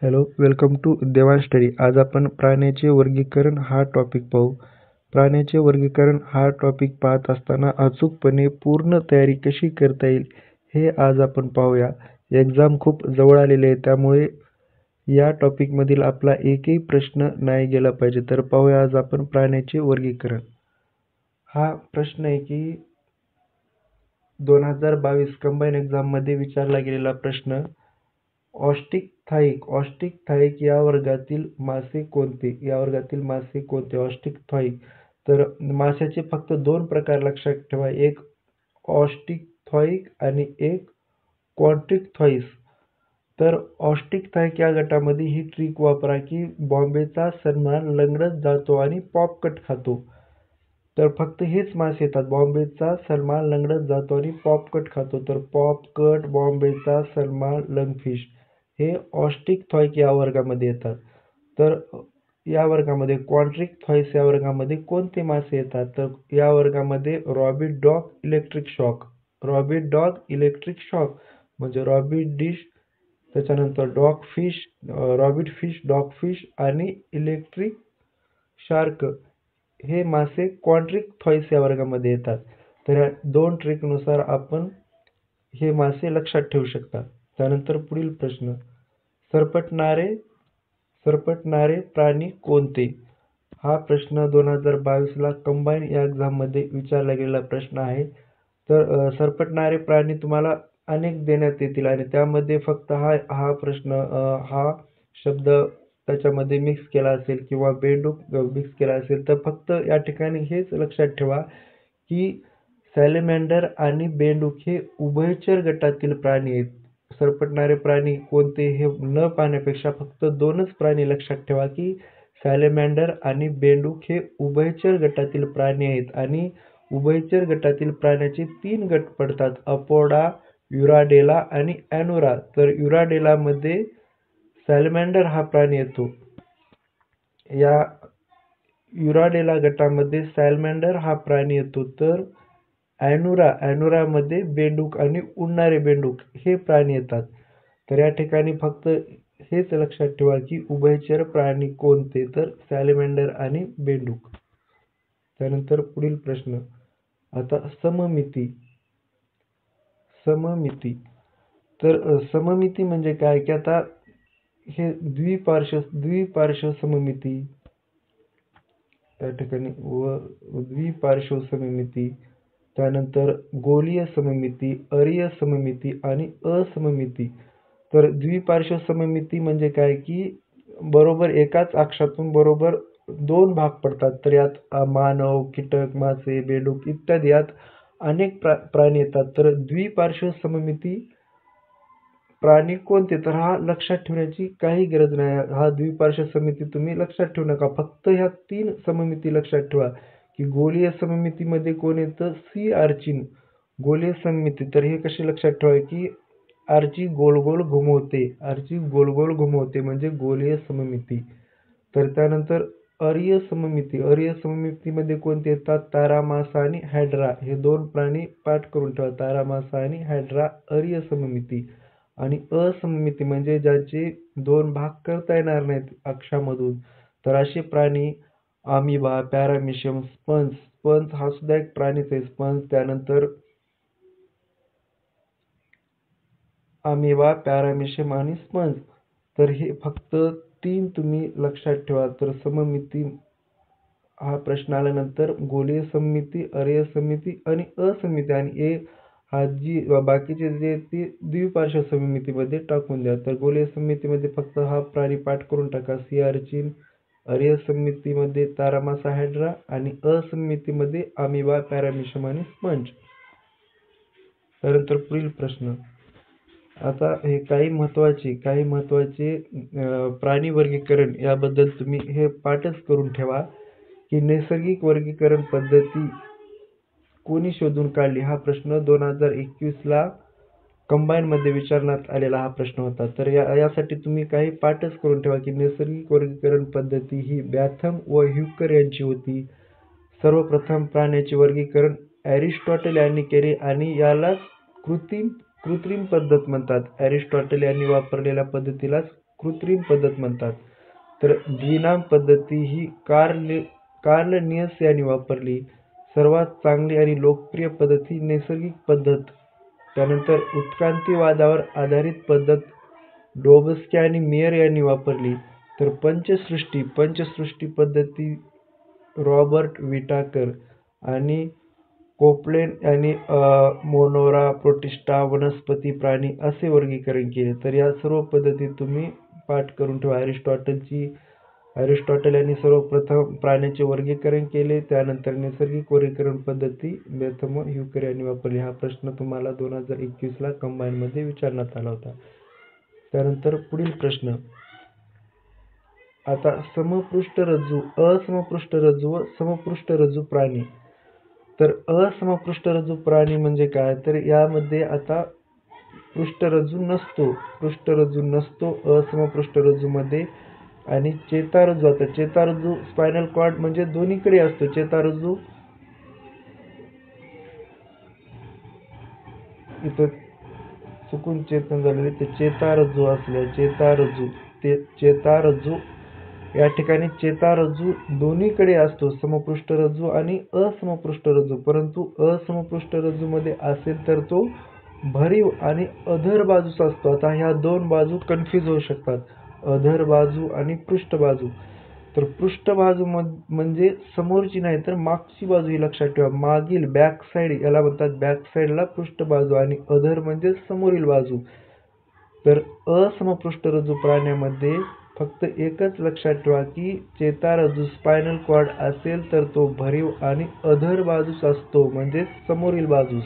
Hello, welcome to देवान study. आज आपण प्राण्याचे वर्गीकरण हा टॉपिक पाहू. प्राण्याचे वर्गीकरण हा टॉपिक पाहत असताना अचूकपणे पूर्ण तयारी कशी करता येईल हे आज आपण पाहूया. एक्झाम खूप जवळ आलेले आहे, त्यामुळे या टॉपिकमधील आपला एकही प्रश्न नाही गेला पाहिजे. तर पाहूया आज आपण प्राण्याचे वर्गीकरण. हा प्रश्न आहे की 2022 कंबाईन एक्झाममध्ये विचारला गेलेला प्रश्न. ऑस्टिक या वर्गातील मासे कोणते? ऑस्टिक. तर माशाचे फक्त दोन प्रकार लक्षात ठेवा, एक ऑस्टिक आणि एक क्वाड्रिकथॉइस. तर ऑस्टिक या गटामध्ये ही ट्रिक वापरा की बॉम्बेचा सलमान लंगडत जातो आणि पॉपकट खातो. तर फक्त हेच मासे येतात, बॉम्बेचा सलमान लंगडत जातो आणि पॉपकट खातो. तर पॉपकट, बॉम्बेचा सलमान, लंगफिश हे ऑस्टिक या वर्गामध्ये येतात. तर या वर्गामध्ये क्वाड्रिकथॉइस या वर्गामध्ये कोणते मासे येतात? तर या वर्गामध्ये रॉबिट डॉग इलेक्ट्रिक शॉक म्हणजे रॉबिट डिश, त्याच्यानंतर dog fish, rabbit fish, dog fish आणि इलेक्ट्रिक शार्क हे मासे क्वाड्रिकथॉइस या वर्गामध्ये येतात. तर या दोन ट्रिकनुसार आपण हे मासे लक्षात ठेवू शकता. त्यानंतर पुढील प्रश्न. सरपटणारे प्राणी कोणते? हा प्रश्न 2022ला कंबाईन या एक्झाममध्ये विचारला गेलेला प्रश्न आहे. तर सरपटणारे प्राणी तुम्हाला अनेक देण्यात येतील आणि त्यामध्ये फक्त हा प्रश्न, हा शब्द त्याच्यामध्ये मिक्स केला असेल किंवा बेडूक मिक्स केला असेल, तर फक्त या ठिकाणी हेच लक्षात ठेवा की सॅलेमँडर आणि बेडूक हे उभयचर गटातील प्राणी आहेत. सरपटणारे प्राणी कोणते हे न पाहण्यापेक्षा फक्त दोनच प्राणी लक्षात ठेवा की सॅलेमँडर आणि बेडूक हे उभयचर गटातील प्राणी आहेत. आणि उभयचर गटातील प्राण्याचे 3 गट पडतात, अपोडा, युराडेला आणि ॲनोरा. तर युराडेलामध्ये सॅलेमँडर हा प्राणी येतो. या युराडेला गटामध्ये सॅलमँडर हा प्राणी येतो. तर ॲनोरामध्ये बेडूक आणि उडणारे बेडूक हे प्राणी येतात. तर या ठिकाणी फक्त हेच लक्षात ठेवा की उभयचर प्राणी कोणते? तर सॅलेमँडर आणि बेडूक. त्यानंतर पुढील प्रश्न. आता सममिती. तर सममिती म्हणजे काय की आता हे द्विपार्श्व सममिती, त्या ठिकाणी द्विपार्श्व सममिती, त्यानंतर गोलीय सममिती, अरीय सममिती आणि असममिती. तर द्विपार्श्व सममिती म्हणजे काय की बरोबर एकाच अक्षातून बरोबर 2 भाग पडतात. तर यात मानव, कीटक, मासे, बेडूक इत्यादी यात अनेक प्राणी येतात. तर द्विपार्श्व सममिती प्राणी कोणते? तर हा लक्षात ठेवण्याची काही गरज नाही. हा द्विपार्श्व सममिती तुम्ही लक्षात ठेवू नका. फक्त ह्या 3 सममिती लक्षात ठेवा की गोलीय सममितीमध्ये कोण येतं? सी आर्चिन. गोलीय सममिती, तर हे कसे लक्षात ठेवा की आर्ची गोल गोल घुमवते म्हणजे गोलीय सममिती. तर त्यानंतर अरीय सममितीमध्ये कोणते येतात? तारामासा आणि हायड्रा हे 2 प्राणी पाठ करून ठेवा. तारामासा आणि हायड्रा अरीय सममिती. आणि असममिती म्हणजे ज्याचे 2 भाग करता येणार नाहीत अक्षामधून, तर असे प्राणी अमिबा, पॅरामेशियम, स्पंज हा सुद्धा एक प्राणीच आहे, स्पंज. त्यानंतर अमिबा, पॅरामेशियम आणि स्पंज. तर हे फक्त 3 तुम्ही लक्षात ठेवा. तर सममिती हा प्रश्न आल्यानंतर गोलीय सममिती, अरीय सममिती आणि असममिती आणि हा जी बाकीचे जे ते द्विपार्श्व सममितीमध्ये टाकून द्या. तर गोलीय सममितीमध्ये फक्त हा प्राणी पाठ करून टाका, सी आर्चिन. अरीय सममितीमध्ये तारामासा, हायड्रा आणि असममितीमध्ये अमिबा, पॅरामेशियम आणि स्पंज. त्यानंतर पुढील प्रश्न. आता हे काही महत्त्वाचे प्राणी वर्गीकरण याबद्दल तुम्ही हे पाठच करून ठेवा की नैसर्गिक वर्गीकरण पद्धती कोणी शोधून काढली? हा प्रश्न 2021ला कंबाईनमध्ये विचारण्यात आलेला हा प्रश्न होता. तर यासाठी तुम्ही काही पाठच करून ठेवा की नैसर्गिक वर्गीकरण पद्धती ही बॅथम व ह्युकर यांची होती. सर्वप्रथम प्राण्याचे वर्गीकरण ॲरिस्टॉटल यांनी केले आणि यालाच कृत्रिम पद्धत म्हणतात. ॲरिस्टॉटल यांनी वापरलेल्या पद्धतीलाच कृत्रिम पद्धत म्हणतात. तर द्विनाम पद्धती ही कार्ल लिन्स यांनी वापरली. सर्वात चांगली आणि लोकप्रिय पद्धत ही नैसर्गिक पद्धत. त्यानंतर उत्क्रांतीवादावर आधारित पद्धत डोबस्की आणि मेयर यांनी वापरली. तर पंचसृष्टी पद्धती रॉबर्ट विटाकर आणि कोपलेन यांनी मोनोरा, प्रोटिस्टा, वनस्पती, प्राणी असे वर्गीकरण केले. तर या सर्व पद्धती तुम्ही पाठ करून ठेवा. अरिस्टॉटल यांनी सर्वप्रथम प्राण्याचे वर्गीकरण केले. त्यानंतर नैसर्गिक वर्गीकरण पद्धती बेथम ह्युकर यांनी वापरली. हा प्रश्न तुम्हाला 2021 कंबाईन मध्ये विचारण्यात आला होता. त्यानंतर पुढील प्रश्न. आता समपृष्ठरज्जू, असमपृष्ठरज्जू व समपृष्ठरज्जू प्राणी. तर असमपृष्ठरज्जू प्राणी म्हणजे काय, तर यामध्ये आता पृष्ठरज्जू नसतो असमपृष्ठरज्जूमध्ये. आणि चेतारज्जू, आता चेतारज्जू स्पायनल कॉर्ड म्हणजे दोन्हीकडे असतो. चेतारज्जू इथं चुकून चेतन झालेले ते चेतारज्जू असले, चेतारज्जू या ठिकाणी चेतारज्जू दोन्हीकडे असतो, समपृष्ठरज्जू आणि असमपृष्ठरज्जू. परंतु असमपृष्ठरज्जू मध्ये असेल तर तो भरीव आणि अधर बाजूचा असतो. आता ह्या दोन बाजू कन्फ्यूज होऊ शकतात, अधर बाजू आणि पृष्ठबाजू. तर पृष्ठबाजू म्हणजे समोरची नाही तर मागची बाजू ही लक्षात ठेवा. मागील बॅक साइड याला म्हणतात, बॅक साइडला पृष्ठबाजू. आणि अधर म्हणजे समोरील बाजू. तर असमपृष्ठरज्जू प्राण्यामध्ये फक्त एकच लक्षात ठेवा की चेतारज्जू स्पायनल कॉर्ड असेल तर तो भरीव आणि अधर बाजूस असतो, म्हणजे समोरील बाजूस.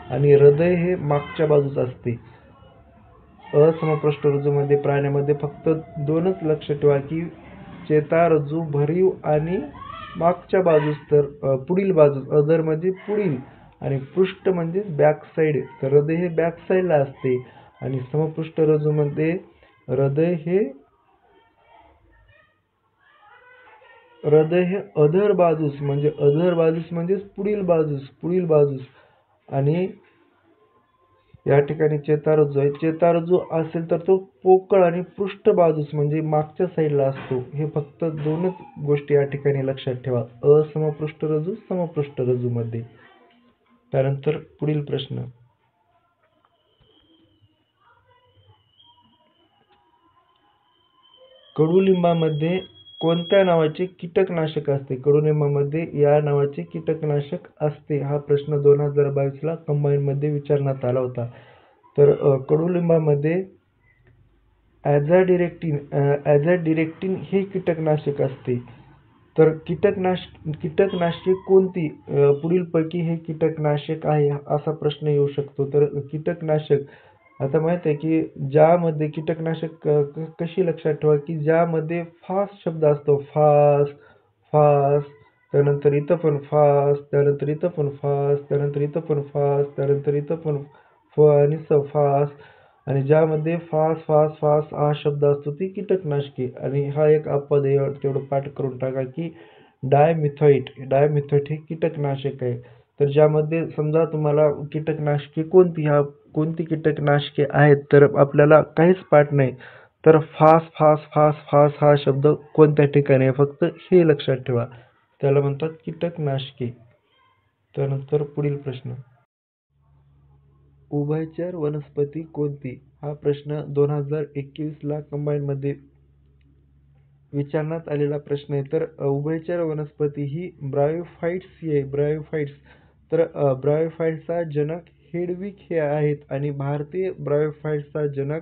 आणि हृदय हे मागच्या बाजूस असते. असमपृष्ठरज्जूमध्ये प्राण्यामध्ये फक्त दोनच लक्षात ठेवा की चेतारज्जू भरीव आणि मागच्या बाजूस, तर पुढील बाजूस. अधर म्हणजे पुढील आणि पृष्ठ म्हणजे बॅक साइड. तर हृदय हे बॅक साइडला असते. आणि समपृष्ठरज्जूमध्ये हृदय हे अधर बाजूस म्हणजे पुढील बाजूस. आणि या ठिकाणी चेतारज्जू आहे. चेतारज्जू असेल तर तो पोकळ आणि पृष्ठबाजूस म्हणजे मागच्या साईडला असतो. हे फक्त दोनच गोष्टी या ठिकाणी लक्षात ठेवा, असमपृष्ठरज्जू, समपृष्ठरज्जू मध्ये. त्यानंतर पुढील प्रश्न. कडुलिंबामध्ये कोणत्या नावाचे कीटकनाशक असते? कडुलिंबामध्ये या नावाचे कीटकनाशक असते. हा प्रश्न 2022 कंबाईन मध्ये विचारण्यात आला होता. तर कडुलिंबामध्ये ॲझॅडिरेक्टिन हे कीटकनाशक असते. तर कीटकनाशके कोणती पुढीलपैकी हे कीटकनाशक आहे असा प्रश्न येऊ शकतो. तर कीटकनाशक आता माहित आहे की ज्यामध्ये कीटकनाशक कशी लक्षात ठेवा की ज्यामध्ये फास्ट शब्द असतो, फास्ट, त्यानंतर इथं पण फास्ट, त्यानंतर इथं पण फास्ट, त्यानंतर इथं पण फास्ट, त्यानंतर इथं पण फ आणि स फास्ट. आणि ज्यामध्ये फास्ट हा शब्द असतो ती कीटकनाशके. आणि हा एक अपवाद आहे, तेवढं पाठ करून टाका की डायमिथॉइट हे कीटकनाशक आहे. तर ज्यामध्ये समजा तुम्हाला कीटकनाशके कोणती कीटकनाशके आहेत तर आपल्याला काहीच पाठ नाही, तर फास्ट हा शब्द कोणत्या ठिकाणी आहे फक्त हे लक्षात ठेवा, त्याला म्हणतात कीटकनाशके. त्यानंतर पुढील प्रश्न. उभयचर वनस्पती कोणती? हा प्रश्न 2021 कंबाईन मध्ये विचारण्यात आलेला प्रश्न आहे. तर उभयचर वनस्पती ही ब्रायोफाइट्स ही आहे. तर ब्रायोफाइट्सचा जनक हेडविक हे आहेत आणि भारतीय ब्रायोफाइट्सचा जनक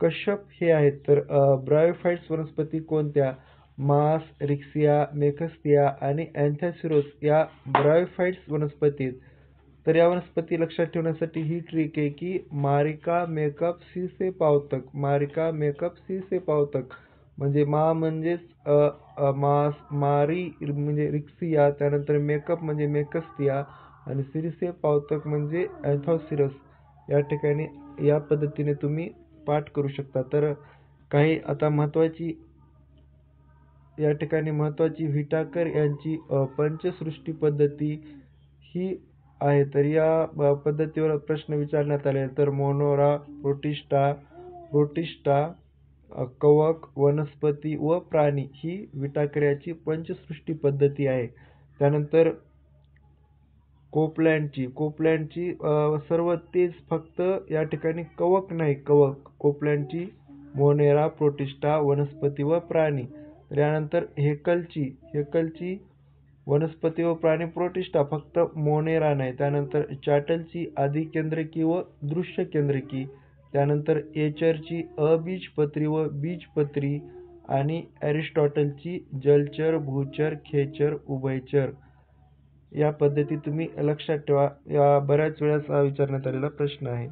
कश्यप हे आहेत. तर ब्रायोफाइट्स वनस्पती कोणत्या? मास, रिक्सिया, मेकस्थिया आणि अँथॅसिरोस या ब्रायोफाइट्स वनस्पती आहेत. तर या वनस्पती लक्षात ठेवण्यासाठी ही ट्रिक आहे की मारिका मेकअप सी से पावतक. म्हणजे मा म्हणजेच मास, मारी म्हणजे रिक्सिया, त्यानंतर मेकअप म्हणजे मेकस्थिया आणि सिरिसे पावतक म्हणजे अँथॉसिरस. या ठिकाणी या पद्धतीने तुम्ही पाठ करू शकता. तर काही आता या ठिकाणी महत्वाची विटाकर यांची पंचसृष्टी पद्धती ही आहे. तर या पद्धतीवर प्रश्न विचारण्यात आले. तर मोनोरा, प्रोटिस्टा, कवक, वनस्पती व प्राणी ही विटाकड्याची पंचसृष्टी पद्धती आहे. त्यानंतर कोपल्यांची सर्व तेच फक्त या ठिकाणी कवक नाही, कोपल्यांची मोनेरा, प्रोटिस्टा, वनस्पती व प्राणी. तर यानंतर हेकलची वनस्पती व प्राणी प्रोटिस्टा, फक्त मोनेरा नाही. त्यानंतर चॅटलची आदिकेंद्रकी व दृश्य केंद्रकी. त्यानंतर एचरची अबीजपत्री व बीजपत्री आणि एरिस्टॉटलची जलचर, भूचर, खेचर, उभयचर. या पद्धती तुम्ही लक्षात ठेवा. या बऱ्याच वेळेस विचारण्यात आलेला प्रश्न आहे.